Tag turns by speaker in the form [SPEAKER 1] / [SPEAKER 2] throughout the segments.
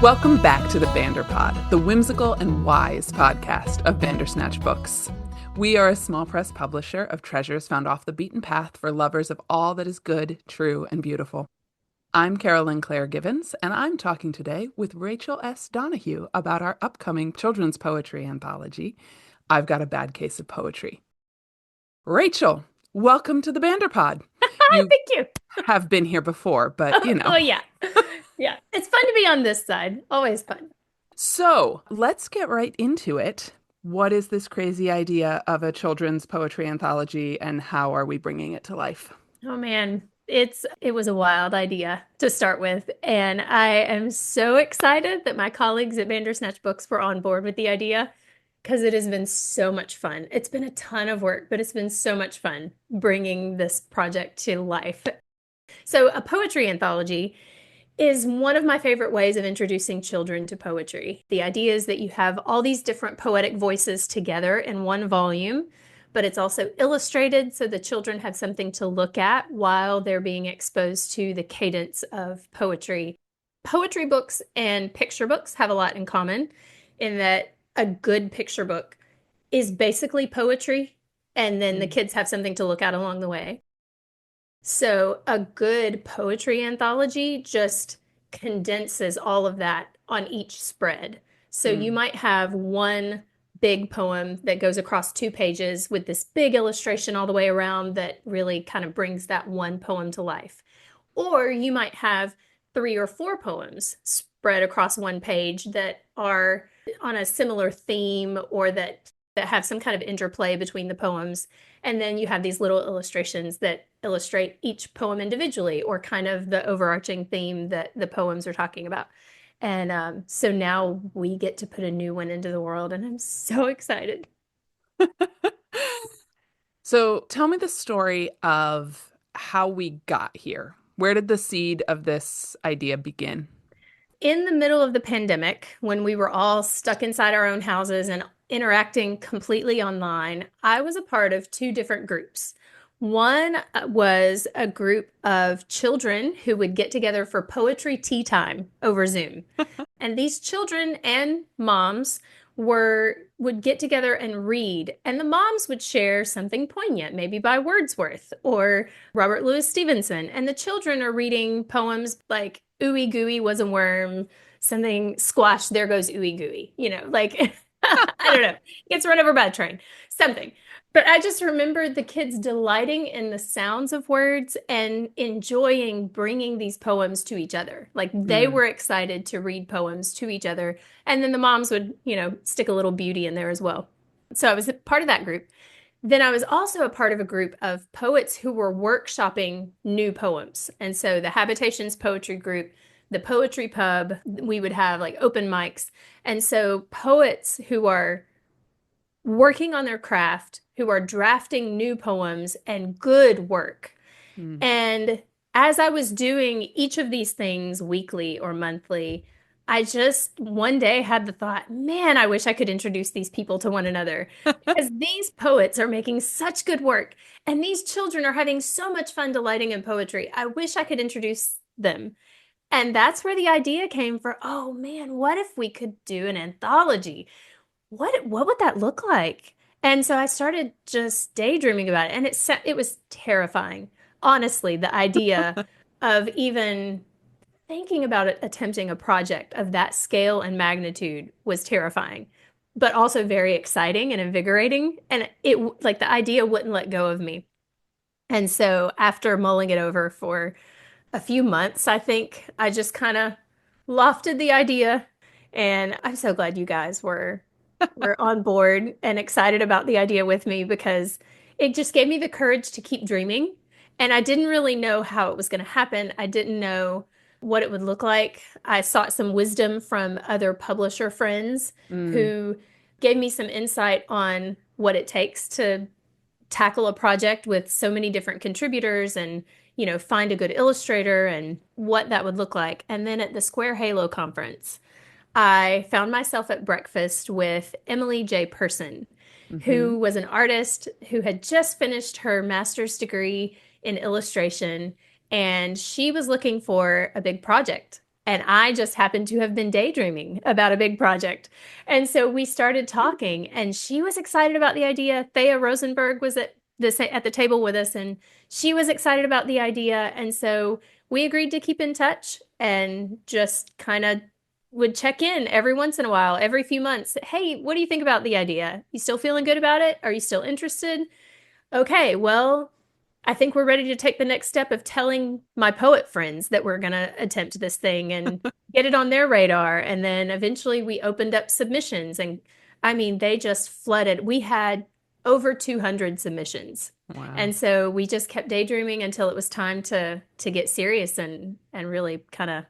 [SPEAKER 1] Welcome back to the Vanderpod, the whimsical and wise podcast of Vandersnatch Books. We are a small press publisher of treasures found off the beaten path for lovers of all that is good, true, and beautiful. I'm Carolyn Claire Givens, and I'm talking today with Rachel S. Donahue about our upcoming children's poetry anthology, I've Got a Bad Case of Poetry. Rachel, welcome to the Vanderpod. You
[SPEAKER 2] Thank you.
[SPEAKER 1] have been here before, but
[SPEAKER 2] Oh, yeah. Yeah. It's fun to be on this side. Always fun.
[SPEAKER 1] So let's get right into it. What is this crazy idea of a children's poetry anthology, and how are we bringing it to life?
[SPEAKER 2] Oh man, it was a wild idea to start with, and I am so excited that my colleagues at Bandersnatch Books were on board with the idea because it has been so much fun. It's been a ton of work, but it's been so much fun bringing this project to life. So, a poetry anthology is one of my favorite ways of introducing children to poetry. The idea is that you have all these different poetic voices together in one volume, but it's also illustrated so the children have something to look at while they're being exposed to the cadence of poetry. Poetry books and picture books have a lot in common in that a good picture book is basically poetry, and then the kids have something to look at along the way. So a good poetry anthology just condenses all of that on each spread. So you might have one big poem that goes across 2 pages with this big illustration all the way around that really kind of brings that one poem to life. Or you might have 3 or 4 poems spread across one page that are on a similar theme or that have some kind of interplay between the poems. And then you have these little illustrations that illustrate each poem individually or kind of the overarching theme that the poems are talking about. And so now we get to put a new one into the world, and I'm so excited.
[SPEAKER 1] So tell me the story of how we got here. Where did the seed of this idea begin?
[SPEAKER 2] In the middle of the pandemic, when we were all stuck inside our own houses and interacting completely online, I was a part of 2 different groups. One was a group of children who would get together for poetry tea time over Zoom. And these children and moms would get together and read, and the moms would share something poignant, maybe by Wordsworth or Robert Louis Stevenson, and the children are reading poems like "Ooey Gooey was a worm," something "Squash, there goes ooey gooey," like I don't know, gets run over by a train, something. But I just remembered the kids delighting in the sounds of words and enjoying bringing these poems to each other. Like they were excited to read poems to each other. And then the moms would, stick a little beauty in there as well. So I was a part of that group. Then I was also a part of a group of poets who were workshopping new poems. And so the Habitations Poetry Group, the Poetry Pub, we would have like open mics. And so poets who are working on their craft, who are drafting new poems and good work.
[SPEAKER 1] Mm.
[SPEAKER 2] And as I was doing each of these things weekly or monthly, I just one day had the thought, man, I wish I could introduce these people to one another because these poets are making such good work and these children are having so much fun delighting in poetry. I wish I could introduce them. And that's where the idea came for, oh man, what if we could do an anthology? What would that look like? And so I started just daydreaming about it, and it was terrifying. Honestly, the idea of even thinking about it, attempting a project of that scale and magnitude was terrifying, but also very exciting and invigorating. And it like the idea wouldn't let go of me. And so after mulling it over for a few months, I think I just kind of lofted the idea. And I'm so glad you guys were on board and excited about the idea with me because it just gave me the courage to keep dreaming. And I didn't really know how it was going to happen. I didn't know what it would look like. I sought some wisdom from other publisher friends
[SPEAKER 1] Mm.
[SPEAKER 2] who gave me some insight on what it takes to tackle a project with so many different contributors and, find a good illustrator and what that would look like. And then at the Square Halo conference, I found myself at breakfast with Emily J. Person,
[SPEAKER 1] Hmm.
[SPEAKER 2] who was an artist who had just finished her master's degree in illustration, and she was looking for a big project. And I just happened to have been daydreaming about a big project. And so we started talking, and she was excited about the idea. Thea Rosenberg was at the table with us, and she was excited about the idea. And so we agreed to keep in touch and just kind of would check in every once in a while, every few months. Hey, what do you think about the idea? You still feeling good about it? Are you still interested? Okay, well, I think we're ready to take the next step of telling my poet friends that we're going to attempt this thing and get it on their radar. And then eventually we opened up submissions, and I mean, they just flooded. We had over 200 submissions.
[SPEAKER 1] Wow.
[SPEAKER 2] And so we just kept daydreaming until it was time to get serious and really kind of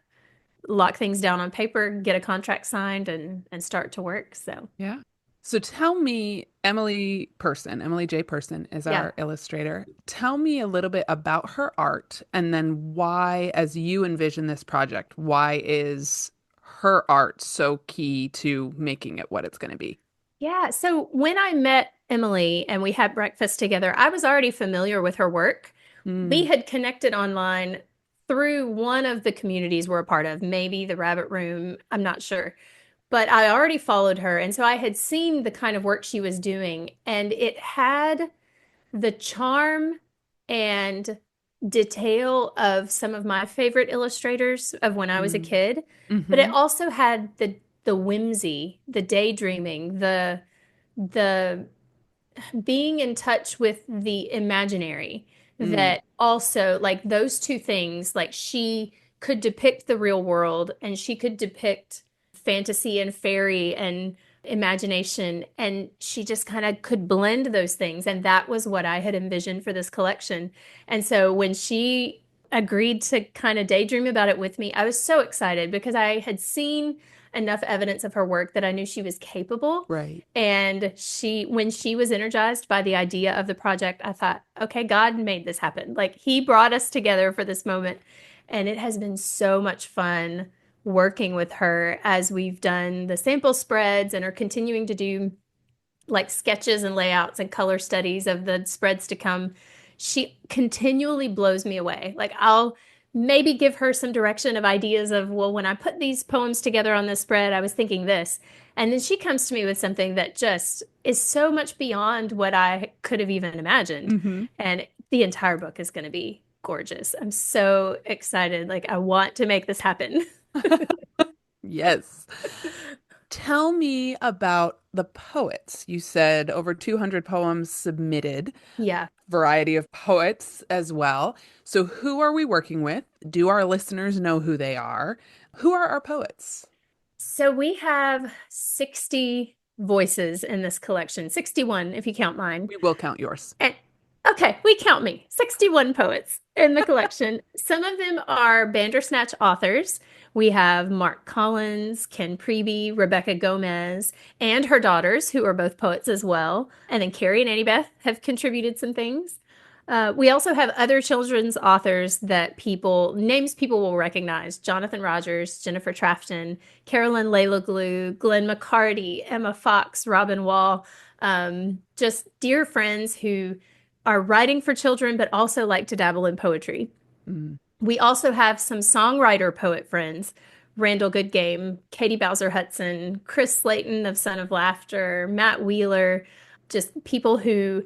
[SPEAKER 2] lock things down on paper, get a contract signed and start to work. So,
[SPEAKER 1] Yeah. So tell me, Emily J. Person is
[SPEAKER 2] yeah.
[SPEAKER 1] our illustrator. Tell me a little bit about her art and then why, as you envision this project, why is her art so key to making it what it's going to be?
[SPEAKER 2] Yeah. So when I met Emily and we had breakfast together, I was already familiar with her work. We
[SPEAKER 1] Mm,
[SPEAKER 2] had connected online through one of the communities we're a part of, maybe the Rabbit Room, I'm not sure. But I already followed her. And so I had seen the kind of work she was doing, and it had the charm and detail of some of my favorite illustrators of when I was a
[SPEAKER 1] mm,
[SPEAKER 2] kid, but it
[SPEAKER 1] hmm
[SPEAKER 2] also had the whimsy, the daydreaming, the being in touch with the imaginary
[SPEAKER 1] mm,
[SPEAKER 2] that also like those two things, like she could depict the real world and she could depict fantasy and fairy and imagination, and she just kind of could blend those things, and that was what I had envisioned for this collection. And so when she agreed to kind of daydream about it with me, I was so excited because I had seen enough evidence of her work that I knew she was capable.
[SPEAKER 1] right.
[SPEAKER 2] And when she was energized by the idea of the project, I thought, okay, God made this happen. Like he brought us together for this moment. And it has been so much fun working with her as we've done the sample spreads and are continuing to do like sketches and layouts and color studies of the spreads to come. She continually blows me away. Like I'll maybe give her some direction of ideas of, well, when I put these poems together on this spread, I was thinking this. And then she comes to me with something that just is so much beyond what I could have even imagined.
[SPEAKER 1] Hmm
[SPEAKER 2] And the entire book is going to be gorgeous. I'm so excited. Like I want to make this happen.
[SPEAKER 1] Yes. Tell me about the poets. You said over 200 poems submitted,
[SPEAKER 2] Yeah.
[SPEAKER 1] variety of poets as well. So who are we working with? Do our listeners know who they are? Who are our poets?
[SPEAKER 2] So we have 60 voices in this collection, 61 if you count mine.
[SPEAKER 1] We will count yours.
[SPEAKER 2] And okay, we count me. 61 poets in the collection. Some of them are Bandersnatch authors. We have Mark Collins, Ken Preby, Rebecca Gomez, and her daughters, who are both poets as well. And then Carrie and Annie Beth have contributed some things. We also have other children's authors that names people will recognize. Jonathan Rogers, Jennifer Trafton, Carolyn Layla Glue, Glenn McCarty, Emma Fox, Robin Wall, just dear friends who are writing for children, but also like to dabble in poetry.
[SPEAKER 1] Mm,
[SPEAKER 2] We also have some songwriter poet friends, Randall Goodgame, Katie Bowser Hudson, Chris Slayton of Son of Laughter, Matt Wheeler, just people who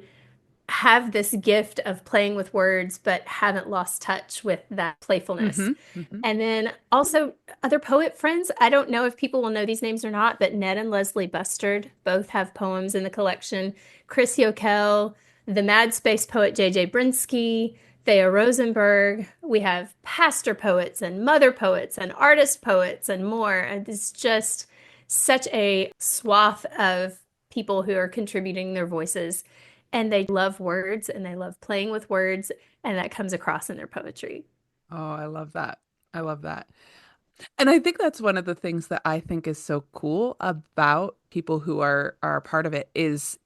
[SPEAKER 2] have this gift of playing with words, but haven't lost touch with that playfulness.
[SPEAKER 1] hmm hmm
[SPEAKER 2] And then also other poet friends. I don't know if people will know these names or not, but Ned and Leslie Bustard both have poems in the collection. Chris Yokel, the Mad Space poet J.J. Brinsky, Thea Rosenberg. We have pastor poets and mother poets and artist poets and more. And it's just such a swath of people who are contributing their voices. And they love words and they love playing with words, and that comes across in their poetry.
[SPEAKER 1] Oh, I love that. I love that. And I think that's one of the things that I think is so cool about people who are a part of it is,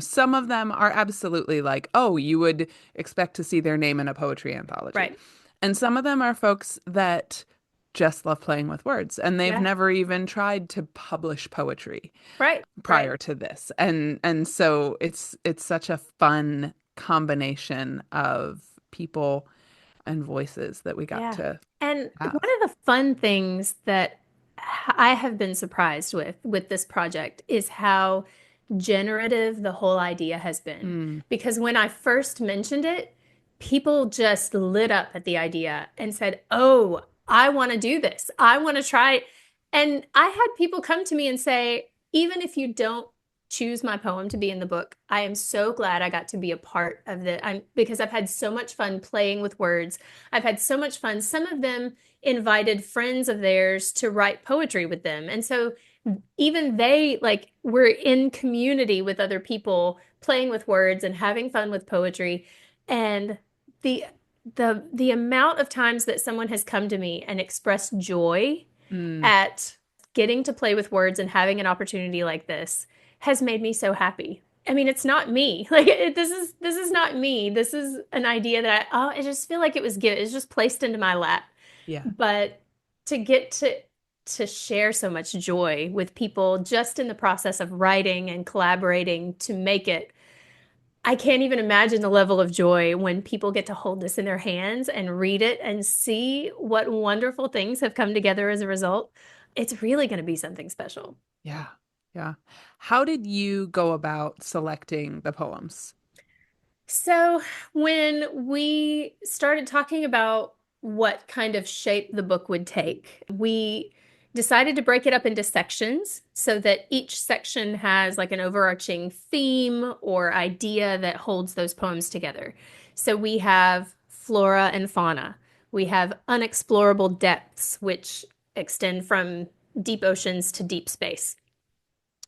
[SPEAKER 1] some of them are absolutely like, oh, you would expect to see their name in a poetry anthology.
[SPEAKER 2] Right.
[SPEAKER 1] And some of them are folks that just love playing with words and they've
[SPEAKER 2] Yeah.
[SPEAKER 1] never even tried to publish poetry
[SPEAKER 2] Right. Right.
[SPEAKER 1] prior to this. And so it's such a fun combination of people and voices that we got
[SPEAKER 2] Yeah.
[SPEAKER 1] to
[SPEAKER 2] And one
[SPEAKER 1] have.
[SPEAKER 2] of the fun things that I have been surprised with this project is how generative the whole idea has been.
[SPEAKER 1] Mm,
[SPEAKER 2] Because when I first mentioned it, people just lit up at the idea and said, "Oh, I want to do this. I want to try it." And I had people come to me and say, "Even if you don't choose my poem to be in the book, I am so glad I got to be a part of because I've had so much fun playing with words. I've had so much fun. Some of them invited friends of theirs to write poetry with them. And so even they like were in community with other people playing with words and having fun with poetry. And the the amount of times that someone has come to me and expressed joy
[SPEAKER 1] mm,
[SPEAKER 2] at getting to play with words and having an opportunity like this has made me so happy. I mean, it's not me. Like this is not me. This is an idea that I just feel like it was given. It's just placed into my lap.
[SPEAKER 1] yeah.
[SPEAKER 2] But to get to share so much joy with people just in the process of writing and collaborating to make it, I can't even imagine the level of joy when people get to hold this in their hands and read it and see what wonderful things have come together as a result. It's really going to be something special.
[SPEAKER 1] Yeah. Yeah. How did you go about selecting the poems?
[SPEAKER 2] So, when we started talking about what kind of shape the book would take, we decided to break it up into sections so that each section has like an overarching theme or idea that holds those poems together. So, we have flora and fauna, we have unexplorable depths, which extend from deep oceans to deep space.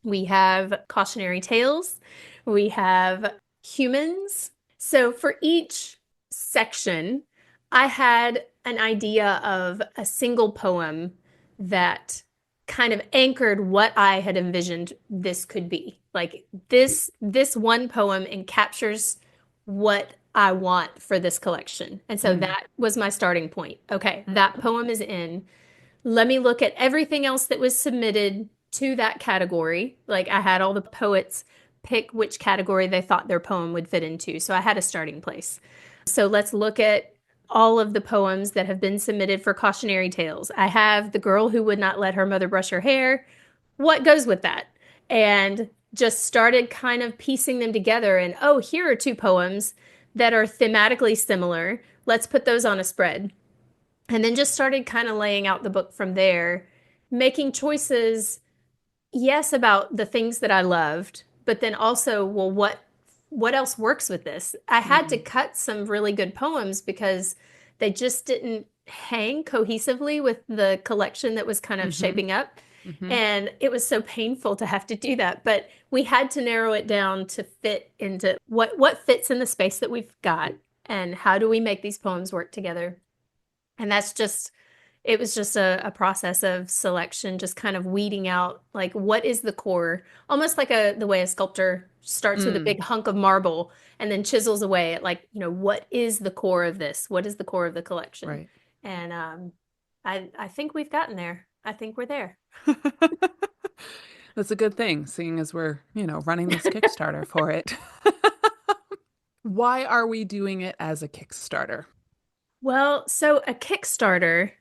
[SPEAKER 2] We have cautionary tales. We have humans. So for each section, I had an idea of a single poem that kind of anchored what I had envisioned this could be. Like this one poem encaptures what I want for this collection. And so
[SPEAKER 1] Mm,
[SPEAKER 2] that was my starting point. Okay, that poem is in. Let me look at everything else that was submitted to that category. Like I had all the poets pick which category they thought their poem would fit into. So I had a starting place. So let's look at all of the poems that have been submitted for cautionary tales. I have The Girl Who Would Not Let Her Mother Brush Her Hair. What goes with that? And just started kind of piecing them together. And oh, here are two poems that are thematically similar. Let's put those on a spread. And then just started kind of laying out the book from there, making choices, yes, about the things that I loved, but then also, well, what else works with this? I had to
[SPEAKER 1] mm,
[SPEAKER 2] cut some really good poems because they just didn't hang cohesively with the collection that was kind of
[SPEAKER 1] mm-hmm,
[SPEAKER 2] shaping up.
[SPEAKER 1] mm-hmm.
[SPEAKER 2] And it was so painful to have to do that, but we had to narrow it down to fit into what fits in the space that we've got and how do we make these poems work together. And it was just a process of selection, just kind of weeding out like what is the core, almost like the way a sculptor starts with a
[SPEAKER 1] Mm,
[SPEAKER 2] big hunk of marble and then chisels away at like, what is the core of this? What is the core of the collection?
[SPEAKER 1] right.
[SPEAKER 2] And I think we've gotten there. I think we're there.
[SPEAKER 1] That's a good thing, seeing as we're, running this Kickstarter for it. Why are we doing it as a Kickstarter?
[SPEAKER 2] Well, so a Kickstarter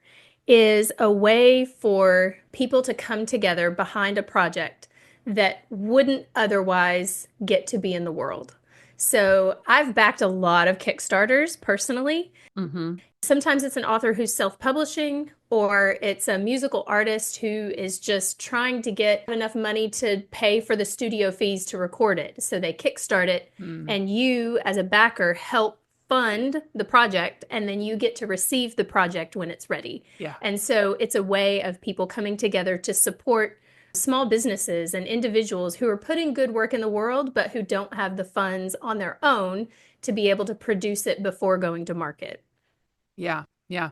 [SPEAKER 2] is a way for people to come together behind a project that wouldn't otherwise get to be in the world. So I've backed a lot of Kickstarters personally.
[SPEAKER 1] Mm-hmm.
[SPEAKER 2] Sometimes it's an author who's self-publishing, or it's a musical artist who is just trying to get enough money to pay for the studio fees to record it. So they kickstart it,
[SPEAKER 1] Mm,
[SPEAKER 2] and you, as a backer, help fund the project, and then you get to receive the project when it's ready.
[SPEAKER 1] yeah.
[SPEAKER 2] And so it's a way of people coming together to support small businesses and individuals who are putting good work in the world, but who don't have the funds on their own to be able to produce it before going to market.
[SPEAKER 1] Yeah. Yeah.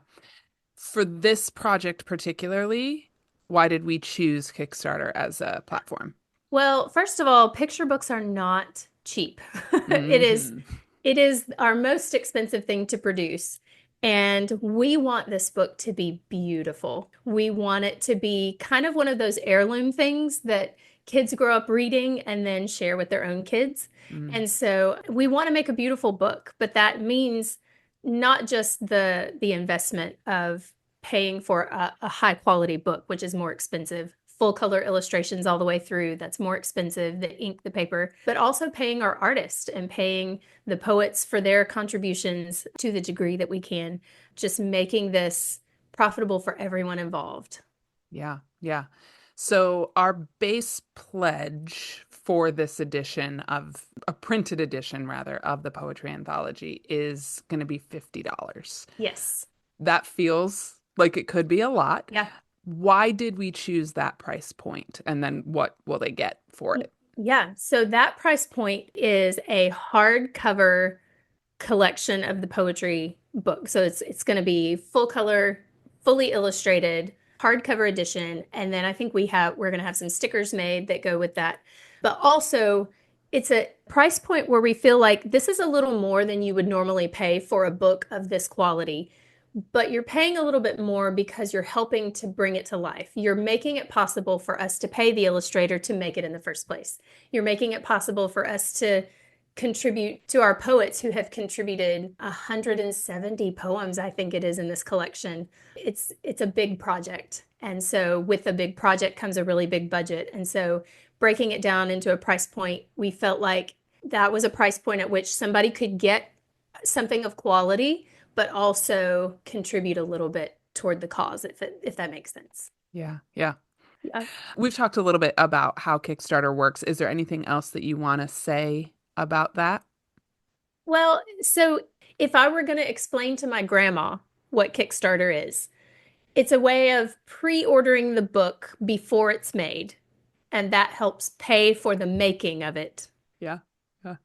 [SPEAKER 1] For this project particularly, why did we choose Kickstarter as a platform?
[SPEAKER 2] Well, first of all, picture books are not cheap. It is
[SPEAKER 1] Hmm.
[SPEAKER 2] it is our most expensive thing to produce. And we want this book to be beautiful. We want it to be kind of one of those heirloom things that kids grow up reading and then share with their own kids.
[SPEAKER 1] Mm,
[SPEAKER 2] And so we want to make a beautiful book, but that means not just the investment of paying for a high quality book, which is more expensive, full color illustrations all the way through, that's more expensive, the ink, the paper, but also paying our artists and paying the poets for their contributions to the degree that we can, just making this profitable for everyone involved.
[SPEAKER 1] Yeah, yeah. So our base pledge for this edition of a printed edition rather of the poetry anthology is going to be $50.
[SPEAKER 2] Yes.
[SPEAKER 1] That feels like it could be a lot.
[SPEAKER 2] Yeah.
[SPEAKER 1] Why did we choose that price point? And then what will they get for it?
[SPEAKER 2] Yeah. So that price point is a hardcover collection of the poetry book. So it's going to be full color, fully illustrated, hardcover edition, and then I think we're going to have some stickers made that go with that. But also it's a price point where we feel like this is a little more than you would normally pay for a book of this quality. But you're paying a little bit more because you're helping to bring it to life. You're making it possible for us to pay the illustrator to make it in the first place. You're making it possible for us to contribute to our poets who have contributed 170 poems, I think it is, in this collection. It's a big project. And so with a big project comes a really big budget. And so breaking it down into a price point, we felt like that was a price point at which somebody could get something of quality, but also contribute a little bit toward the cause, if that makes sense.
[SPEAKER 1] Yeah, yeah.
[SPEAKER 2] Yeah.
[SPEAKER 1] We've talked a little bit about how Kickstarter works. Is there anything else that you want to say about that?
[SPEAKER 2] Well, so if I were going to explain to my grandma what Kickstarter is, it's a way of pre-ordering the book before it's made, and that helps pay for the making of it.
[SPEAKER 1] Yeah. Yeah.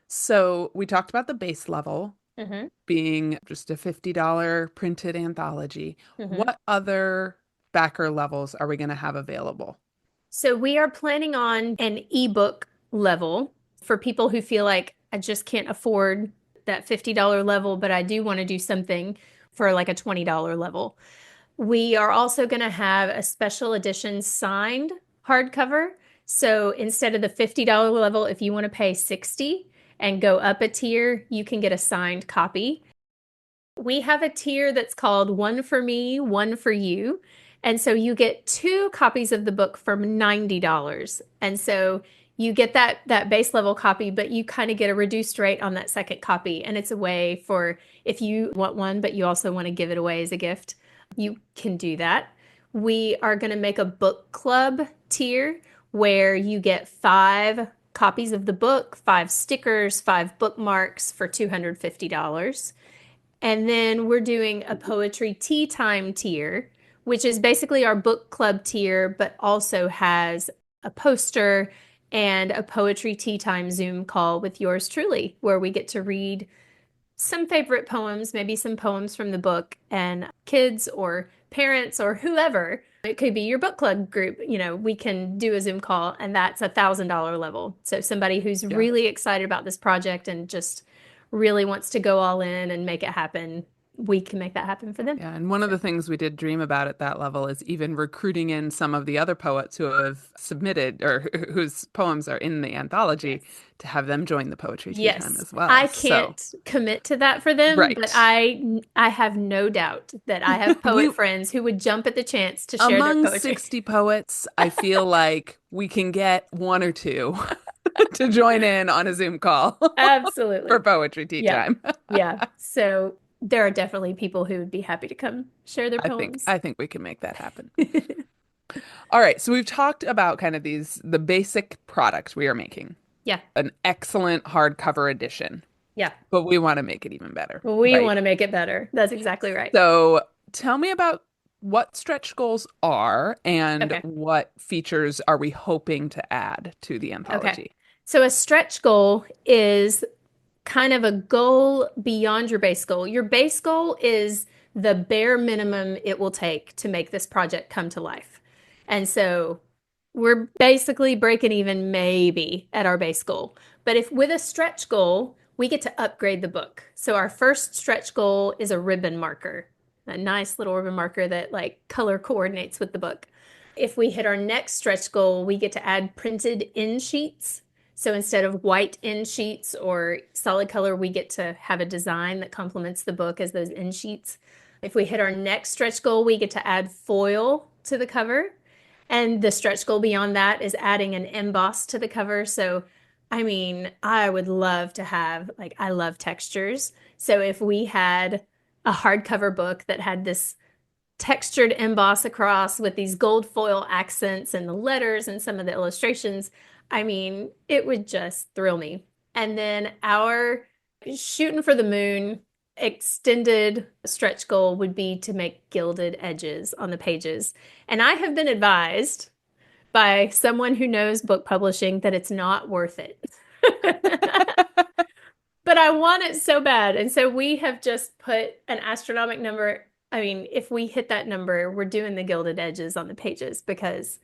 [SPEAKER 1] So we talked about the base level
[SPEAKER 2] Hmm.
[SPEAKER 1] being just a $50 printed anthology.
[SPEAKER 2] Hmm.
[SPEAKER 1] What other backer levels are we going to have available?
[SPEAKER 2] So we are planning on an ebook level for people who feel like I just can't afford that $50 level, but I do want to do something for like a $20 level. We are also going to have a special edition signed hardcover. So instead of the $50 level, if you want to pay 60 and go up a tier, you can get a signed copy. We have a tier that's called One for Me, One for You. And so you get two copies of the book for $90. And so you get that base level copy, but you kind of get a reduced rate on that second copy. And it's a way for if you want one, but you also want to give it away as a gift, you can do that. We are going to make a book club tier where you get 5 copies of the book, 5 stickers, 5 bookmarks for $250. And then we're doing a poetry tea time tier, which is basically our book club tier, but also has a poster and a poetry tea time Zoom call with yours truly, where we get to read some favorite poems, maybe some poems from the book, and kids or parents or whoever, it could be your book club group, we can do a Zoom call, and that's $1,000 level. So somebody who's
[SPEAKER 1] Yeah.
[SPEAKER 2] really excited about this project and just really wants to go all in and make it happen, we can make that happen for them.
[SPEAKER 1] Yeah, and one of
[SPEAKER 2] So,
[SPEAKER 1] the things we did dream about at that level is even recruiting in some of the other poets who have submitted or whose poems are in the anthology
[SPEAKER 2] yes.
[SPEAKER 1] to have them join the poetry tea time
[SPEAKER 2] Yes,
[SPEAKER 1] as well.
[SPEAKER 2] I
[SPEAKER 1] So,
[SPEAKER 2] can't commit to that for them, but
[SPEAKER 1] right.
[SPEAKER 2] I have no doubt that I have
[SPEAKER 1] We
[SPEAKER 2] poet friends who would jump at the chance to share their
[SPEAKER 1] among
[SPEAKER 2] poetry.
[SPEAKER 1] 60 poets, I feel like we can get one or two to join in on a Zoom call for
[SPEAKER 2] Absolutely.
[SPEAKER 1] poetry tea
[SPEAKER 2] Yeah.
[SPEAKER 1] time.
[SPEAKER 2] Yeah. So there are definitely people who would be happy to come share their
[SPEAKER 1] I think
[SPEAKER 2] poems.
[SPEAKER 1] I think we can make that happen. All right, so we've talked about kind of the basic product we are making,
[SPEAKER 2] Yeah.
[SPEAKER 1] an excellent hardcover edition,
[SPEAKER 2] Yeah.
[SPEAKER 1] but we want to make it even better,
[SPEAKER 2] We
[SPEAKER 1] right?
[SPEAKER 2] want to make it better. That's exactly right.
[SPEAKER 1] So tell me about what stretch goals are and
[SPEAKER 2] Okay.
[SPEAKER 1] what features are we hoping to add to the
[SPEAKER 2] Okay.
[SPEAKER 1] anthology?
[SPEAKER 2] So a stretch goal is kind of a goal beyond your base goal. Your base goal is the bare minimum it will take to make this project come to life. And so we're basically breaking even maybe at our base goal. But if with a stretch goal, we get to upgrade the book. So our first stretch goal is a ribbon marker, a nice little ribbon marker that like color coordinates with the book. If we hit our next stretch goal, we get to add printed in sheets. So instead of white end sheets or solid color, we get to have a design that complements the book as those end sheets. If we hit our next stretch goal, we get to add foil to the cover. And the stretch goal beyond that is adding an emboss to the cover. So, I mean, I would love to have, like, I love textures. So if we had a hardcover book that had this textured emboss across with these gold foil accents and the letters and some of the illustrations, I mean, it would just thrill me. And then our shooting for the moon extended stretch goal would be to make gilded edges on the pages. And I have been advised by someone who knows book publishing that it's not worth it. But I want it so bad. And so we have just put an astronomical number. I mean, if we hit that number, we're doing the gilded edges on the pages because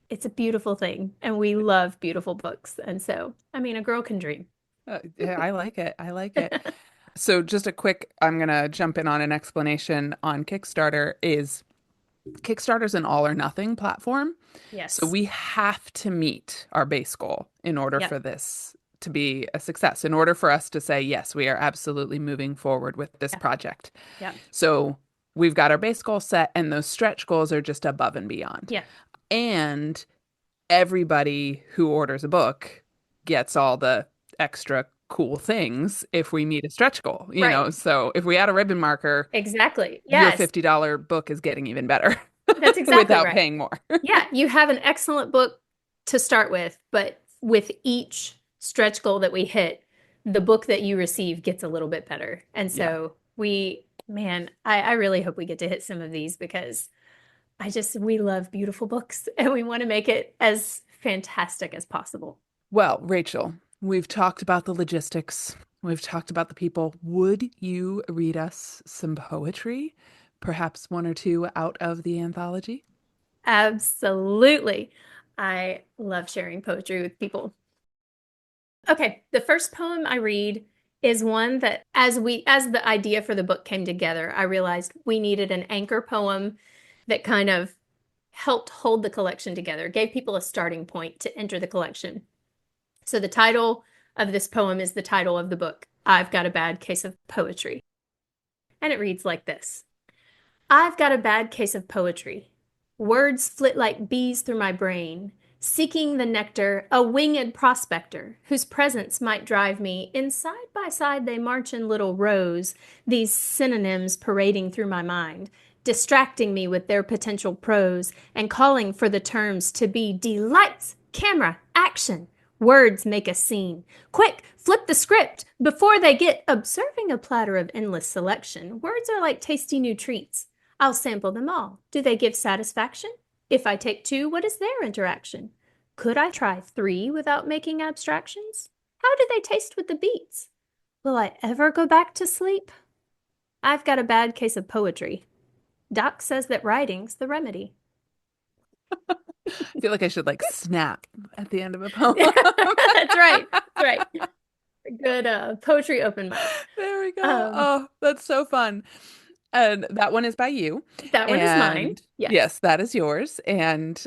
[SPEAKER 2] it's a beautiful thing and we love beautiful books. And so, I mean, a girl can dream.
[SPEAKER 1] Yeah, I like it. I like it. So just a quick, I'm gonna jump in on an explanation on Kickstarter is Kickstarter's an all or nothing platform. So
[SPEAKER 2] Yes.
[SPEAKER 1] we have to meet our base goal in order
[SPEAKER 2] Yep.
[SPEAKER 1] for this to be a success, in order for us to say, yes, we are absolutely moving forward with this
[SPEAKER 2] Yeah.
[SPEAKER 1] project.
[SPEAKER 2] Yep.
[SPEAKER 1] So we've got our base goal set, and those stretch goals are just above and beyond.
[SPEAKER 2] Yeah.
[SPEAKER 1] And everybody who orders a book gets all the extra cool things if we meet a stretch goal,
[SPEAKER 2] Right.
[SPEAKER 1] So if we add a ribbon marker,
[SPEAKER 2] Exactly.
[SPEAKER 1] your
[SPEAKER 2] Yes.
[SPEAKER 1] $50 book is getting even better
[SPEAKER 2] That's exactly
[SPEAKER 1] without
[SPEAKER 2] right.
[SPEAKER 1] paying more.
[SPEAKER 2] Yeah. You have an excellent book to start with, but with each stretch goal that we hit, the book that you receive gets a little bit better. And
[SPEAKER 1] Yeah.
[SPEAKER 2] so man, I really hope we get to hit some of these because we love beautiful books and we want to make it as fantastic as possible.
[SPEAKER 1] Well, Rachel, we've talked about the logistics. We've talked about the people. Would you read us some poetry? Perhaps one or two out of the anthology?
[SPEAKER 2] Absolutely. I love sharing poetry with people. Okay, the first poem I read is one that as the idea for the book came together, I realized we needed an anchor poem that kind of helped hold the collection together, gave people a starting point to enter the collection. So the title of this poem is the title of the book, I've Got a Bad Case of Poetry. And it reads like this. I've got a bad case of poetry. Words flit like bees through my brain, seeking the nectar, a winged prospector, whose presence might drive me. In side by side they march in little rows, these synonyms parading through my mind, distracting me with their potential prose, and calling for the terms to be delights, camera, action. Words make a scene. Quick, flip the script before they get observing a platter of endless selection. Words are like tasty new treats. I'll sample them all. Do they give satisfaction? If I take two, what is their interaction? Could I try three without making abstractions? How do they taste with the beats? Will I ever go back to sleep? I've got a bad case of poetry. Doc says that writing's the remedy.
[SPEAKER 1] I feel like I should like snap at the end of a poem.
[SPEAKER 2] That's right. That's right. Good poetry open mic.
[SPEAKER 1] There we go.
[SPEAKER 2] Um,
[SPEAKER 1] Oh, that's so fun. And that one is by you.
[SPEAKER 2] that one is mine.
[SPEAKER 1] And
[SPEAKER 2] Yes.
[SPEAKER 1] yes, that is yours. And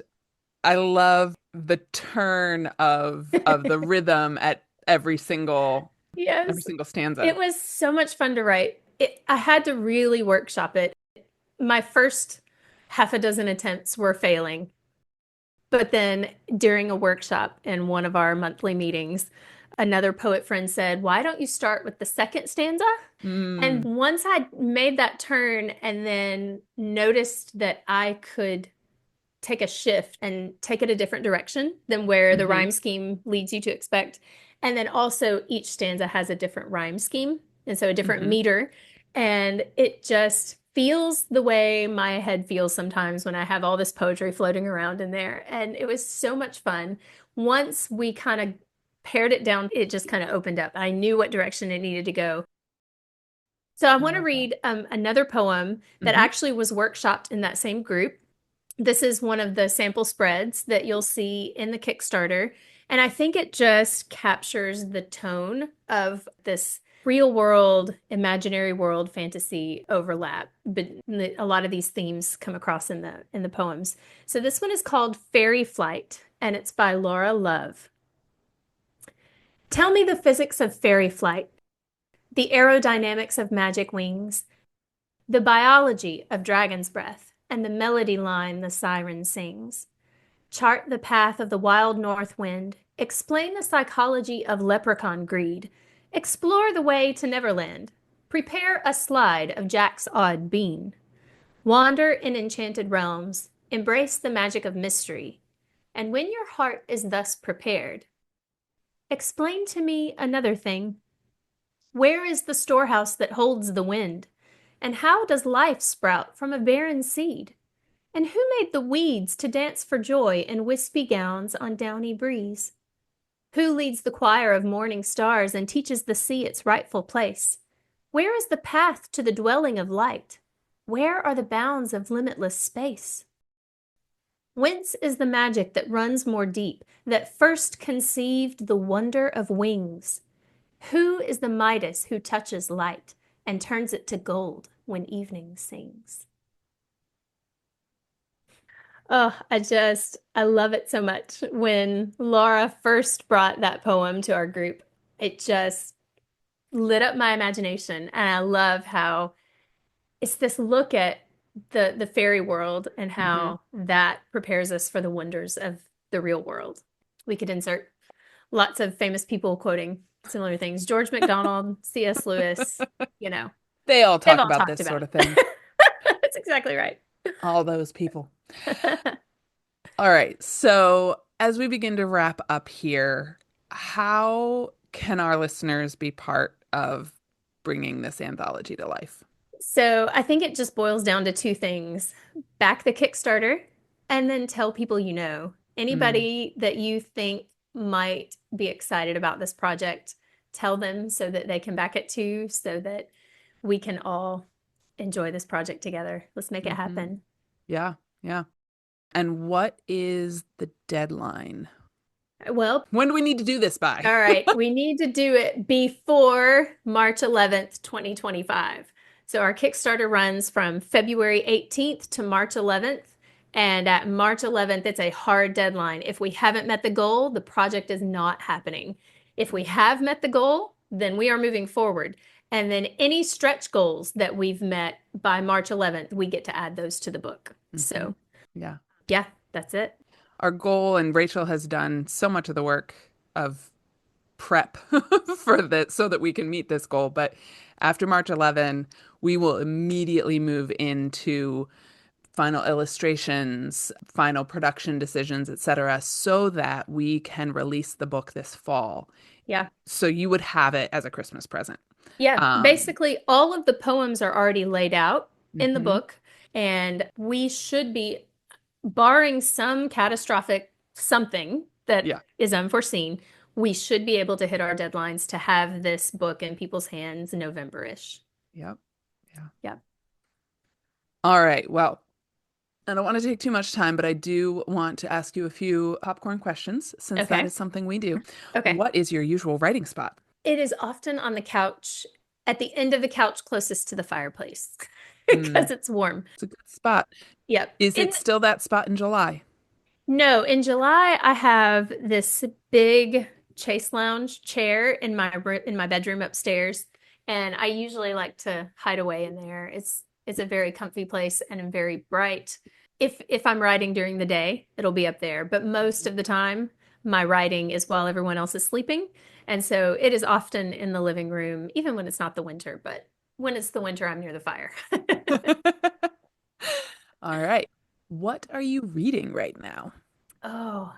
[SPEAKER 1] I love the turn of the rhythm at every
[SPEAKER 2] Yes.
[SPEAKER 1] single stanza.
[SPEAKER 2] It was so much fun to write. I had to really workshop it. My first half a dozen attempts were failing. But then during a workshop in one of our monthly meetings, another poet friend said, why don't you start with the second stanza? And
[SPEAKER 1] Mm,
[SPEAKER 2] once I made that turn and then noticed that I could take a shift and take it a different direction than where the
[SPEAKER 1] hmm
[SPEAKER 2] rhyme scheme leads you to expect. And then also each stanza has a different rhyme scheme, and so a different
[SPEAKER 1] hmm
[SPEAKER 2] meter. And it just feels the way my head feels sometimes when I have all this poetry floating around in there. And it was so much fun. Once we kind of pared it down, it just kind of opened up. I knew what direction it needed to go. So I
[SPEAKER 1] I
[SPEAKER 2] want to
[SPEAKER 1] love that.
[SPEAKER 2] read another poem that
[SPEAKER 1] Hmm
[SPEAKER 2] actually was workshopped in that same group. This is one of the sample spreads that you'll see in the Kickstarter. And I think it just captures the tone of this real world, imaginary world fantasy overlap. But a lot of these themes come across in the poems. So this one is called Fairy Flight, and it's by Laura Love. Tell me the physics of fairy flight, the aerodynamics of magic wings, the biology of dragon's breath, and the melody line the siren sings. Chart the path of the wild north wind. Explain the psychology of leprechaun greed. Explore the way to Neverland. Prepare a slide of Jack's odd bean. Wander in enchanted realms. Embrace the magic of mystery. And when your heart is thus prepared, explain to me another thing. Where is the storehouse that holds the wind? And how does life sprout from a barren seed? And who made the weeds to dance for joy in wispy gowns on downy breeze? Who leads the choir of morning stars and teaches the sea its rightful place? Where is the path to the dwelling of light? Where are the bounds of limitless space? Whence is the magic that runs more deep, that first conceived the wonder of wings? Who is the Midas who touches light and turns it to gold when evening sings? Oh, I love it so much. When Laura first brought that poem to our group, it just lit up my imagination. And I love how it's this look at the fairy world and how that prepares us for the wonders of the real world. We could insert lots of famous people quoting similar things. George MacDonald, C.S. Lewis, you know,
[SPEAKER 1] They all
[SPEAKER 2] they've
[SPEAKER 1] talk
[SPEAKER 2] all
[SPEAKER 1] about
[SPEAKER 2] talked
[SPEAKER 1] this
[SPEAKER 2] about
[SPEAKER 1] sort of
[SPEAKER 2] it.
[SPEAKER 1] thing.
[SPEAKER 2] That's exactly right.
[SPEAKER 1] All those people. All right. So as we begin to wrap up here, how can our listeners be part of bringing this anthology to life?
[SPEAKER 2] So I think it just boils down to two things. Back the Kickstarter and then tell people you know.
[SPEAKER 1] Mm,
[SPEAKER 2] Anybody that you think might be excited about this project, tell them so that they can back it too, so that we can all enjoy this project together. Let's make it
[SPEAKER 1] hmm
[SPEAKER 2] happen.
[SPEAKER 1] Yeah, yeah. And what is the deadline?
[SPEAKER 2] Well,
[SPEAKER 1] When do we need to do this by?
[SPEAKER 2] all right, we need to do it before March 11th, 2025. So our Kickstarter runs from February 18th to March 11th. And at March 11th, it's a hard deadline. If we haven't met the goal, the project is not happening. If we have met the goal, then we are moving forward. And then any stretch goals that we've met by March 11th, we get to add those to the book.
[SPEAKER 1] hmm
[SPEAKER 2] So,
[SPEAKER 1] Yeah.
[SPEAKER 2] yeah, that's it.
[SPEAKER 1] Our goal, and Rachel has done so much of the work of prep for this so that we can meet this goal. But after March 11, we will immediately move into final illustrations, final production decisions, etc., so that we can release the book this fall.
[SPEAKER 2] Yeah.
[SPEAKER 1] So you would have it as a Christmas present.
[SPEAKER 2] Yeah,
[SPEAKER 1] Um,
[SPEAKER 2] basically all of the poems are already laid out in the
[SPEAKER 1] mhm.
[SPEAKER 2] book, and we should be, barring some catastrophic something that
[SPEAKER 1] Yeah.
[SPEAKER 2] is unforeseen, we should be able to hit our deadlines to have this book in people's hands November-ish.
[SPEAKER 1] Yep. Yeah.
[SPEAKER 2] Yeah.
[SPEAKER 1] All right. Well, I don't want to take too much time, but I do want to ask you a few popcorn questions since that
[SPEAKER 2] Okay.
[SPEAKER 1] is something we do.
[SPEAKER 2] Okay.
[SPEAKER 1] What is your usual writing spot?
[SPEAKER 2] It is often on the couch, at the end of the couch closest to the fireplace
[SPEAKER 1] Mm,
[SPEAKER 2] because it's warm.
[SPEAKER 1] it's a good spot.
[SPEAKER 2] Yep.
[SPEAKER 1] Is it still that spot in July?
[SPEAKER 2] No, in July I have this big Chase Lounge chair in my bedroom upstairs, and I usually like to hide away in there. It's a very comfy place and very bright. If I'm writing during the day, it'll be up there, but most of the time my writing is while everyone else is sleeping, and so it is often in the living room, even when it's not the winter, but when it's the winter, I'm near the fire.
[SPEAKER 1] All right. What are you reading right now?
[SPEAKER 2] Oh,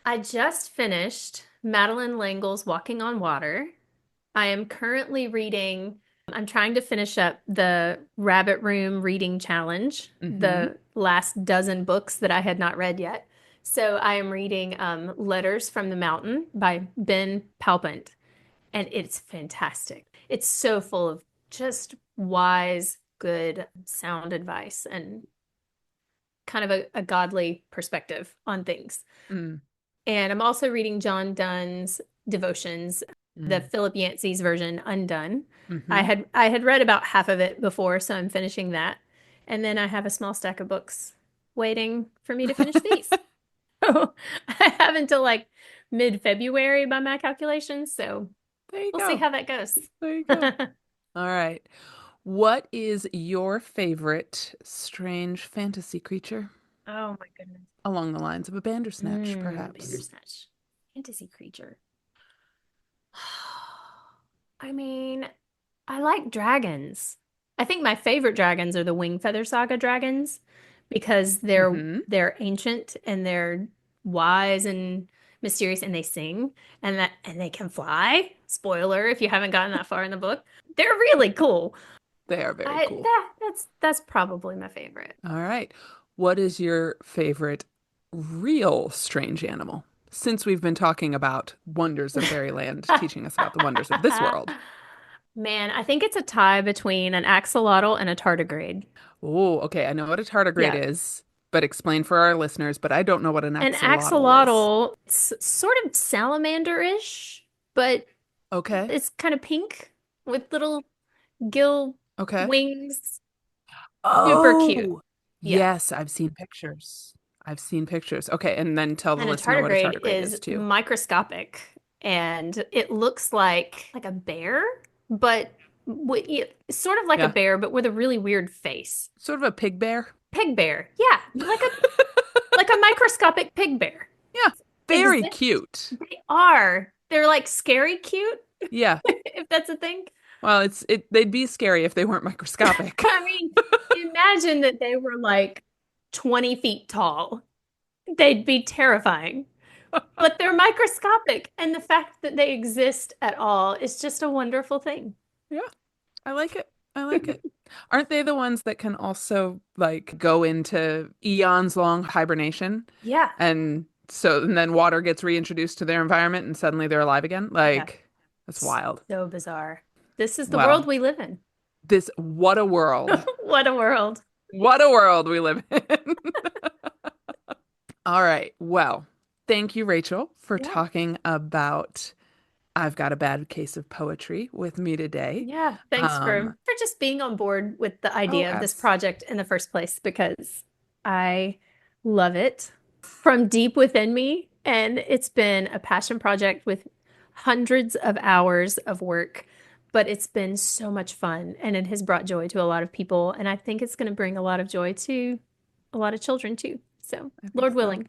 [SPEAKER 2] I just finished Madeline L'Engle's Walking on Water. I am currently reading, I'm trying to finish up the Rabbit Room Reading Challenge,
[SPEAKER 1] Hmm
[SPEAKER 2] the last dozen books that I had not read yet. So I am reading Letters from the Mountain by Ben Palpant, and it's fantastic. It's so full of just wise, good, sound advice and kind of a godly perspective on things.
[SPEAKER 1] mm
[SPEAKER 2] And I'm also reading John Donne's Devotions, the
[SPEAKER 1] mm
[SPEAKER 2] Philip Yancey's version, Undone. I
[SPEAKER 1] hmm
[SPEAKER 2] had I had read about half of it before, so I'm finishing that. And then I have a small stack of books waiting for me to finish these. So I have until like mid-February by my calculations. So
[SPEAKER 1] There you
[SPEAKER 2] we'll see
[SPEAKER 1] go.
[SPEAKER 2] how that goes.
[SPEAKER 1] There you go. All right. What is your favorite strange fantasy creature?
[SPEAKER 2] Oh my goodness.
[SPEAKER 1] Along the lines of a Bandersnatch, perhaps.
[SPEAKER 2] Bandersnatch. Fantasy creature. I mean, I like dragons. I think my favorite dragons are the Wingfeather Saga dragons because
[SPEAKER 1] Mm-hmm.
[SPEAKER 2] they're ancient and they're wise and mysterious and they sing and they can fly. Spoiler if you haven't gotten that far in the book. They're really cool.
[SPEAKER 1] They are very
[SPEAKER 2] I
[SPEAKER 1] cool.
[SPEAKER 2] that's probably my favorite.
[SPEAKER 1] All right. What is your favorite real strange animal? Since we've been talking about wonders of fairyland, teaching us about the wonders of this world.
[SPEAKER 2] Man, I think it's a tie between an axolotl and a tardigrade.
[SPEAKER 1] Oh, okay. I know what a tardigrade
[SPEAKER 2] Yeah.
[SPEAKER 1] is, but explain for our listeners, but I don't know what an
[SPEAKER 2] An
[SPEAKER 1] axolotl is.
[SPEAKER 2] axolotl, it's sort of salamander-ish, but
[SPEAKER 1] Okay.
[SPEAKER 2] it's kind of pink with little gill
[SPEAKER 1] Okay.
[SPEAKER 2] wings. Super cute.
[SPEAKER 1] Oh,
[SPEAKER 2] Yeah.
[SPEAKER 1] yes, I've seen pictures. I've seen pictures. Okay, and then tell the
[SPEAKER 2] And a
[SPEAKER 1] listener what a
[SPEAKER 2] tardigrade
[SPEAKER 1] tardigrade
[SPEAKER 2] is
[SPEAKER 1] is too.
[SPEAKER 2] microscopic and it looks like a bear, but sort of like a
[SPEAKER 1] Yeah,
[SPEAKER 2] bear, but with a really weird face.
[SPEAKER 1] sort of a pig bear.
[SPEAKER 2] Pig bear. Yeah, like a microscopic pig bear.
[SPEAKER 1] Yeah, very
[SPEAKER 2] Exactly.
[SPEAKER 1] cute.
[SPEAKER 2] They are. They're like scary cute,
[SPEAKER 1] Yeah.
[SPEAKER 2] if that's a thing.
[SPEAKER 1] Well, they'd be scary if they weren't microscopic.
[SPEAKER 2] I mean, imagine that they were like 20 feet tall. They'd be terrifying. But they're microscopic, and the fact that they exist at all is just a wonderful thing.
[SPEAKER 1] Yeah, I like it. I like it. Aren't they the ones that can also like go into eons long hibernation
[SPEAKER 2] Yeah.
[SPEAKER 1] and then water gets reintroduced to their environment and suddenly they're alive again?
[SPEAKER 2] Yeah.
[SPEAKER 1] Like that's wild.
[SPEAKER 2] So bizarre. This is the world
[SPEAKER 1] Well,
[SPEAKER 2] we live in.
[SPEAKER 1] what a world.
[SPEAKER 2] What a world.
[SPEAKER 1] What a world we live in. All right. Well, thank you, Rachel, for
[SPEAKER 2] Yeah.
[SPEAKER 1] talking about I've Got a Bad Case of Poetry with me today.
[SPEAKER 2] Yeah. Thanks for just being on board with the
[SPEAKER 1] Oh,
[SPEAKER 2] idea of this project in the first place because I love it from deep within me. And it's been a passion project with hundreds of hours of work, but it's been so much fun and it has brought joy to a lot of people. And I think it's going to bring a lot of joy to a lot of children too. So,
[SPEAKER 1] I think
[SPEAKER 2] Lord
[SPEAKER 1] so.
[SPEAKER 2] willing.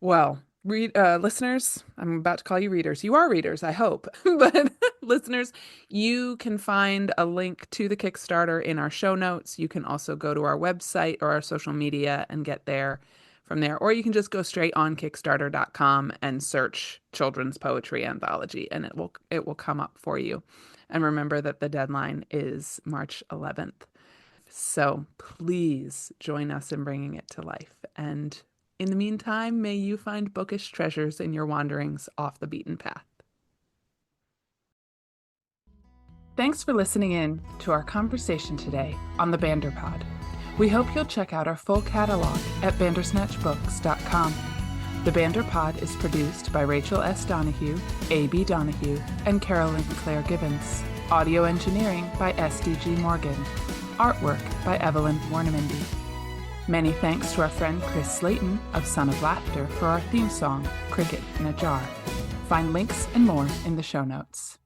[SPEAKER 1] Well, listeners, I'm about to call you readers. You are readers, I hope. But listeners, you can find a link to the Kickstarter in our show notes. You can also go to our website or our social media and get there from there. Or you can just go straight on Kickstarter.com and search Children's Poetry Anthology, and it will come up for you. And remember that the deadline is March 11th. So please join us in bringing it to life. And in the meantime, may you find bookish treasures in your wanderings off the beaten path. Thanks for listening in to our conversation today on the Banderpod. We hope you'll check out our full catalog at bandersnatchbooks.com. The Banderpod is produced by Rachel S. Donahue, A.B. Donahue, and Carolyn Claire Gibbons. Audio engineering by S.D.G. Morgan. Artwork by Evelyn Warnamendi. Many thanks to our friend Chris Slayton of Son of Laughter for our theme song, Cricket in a Jar. Find links and more in the show notes.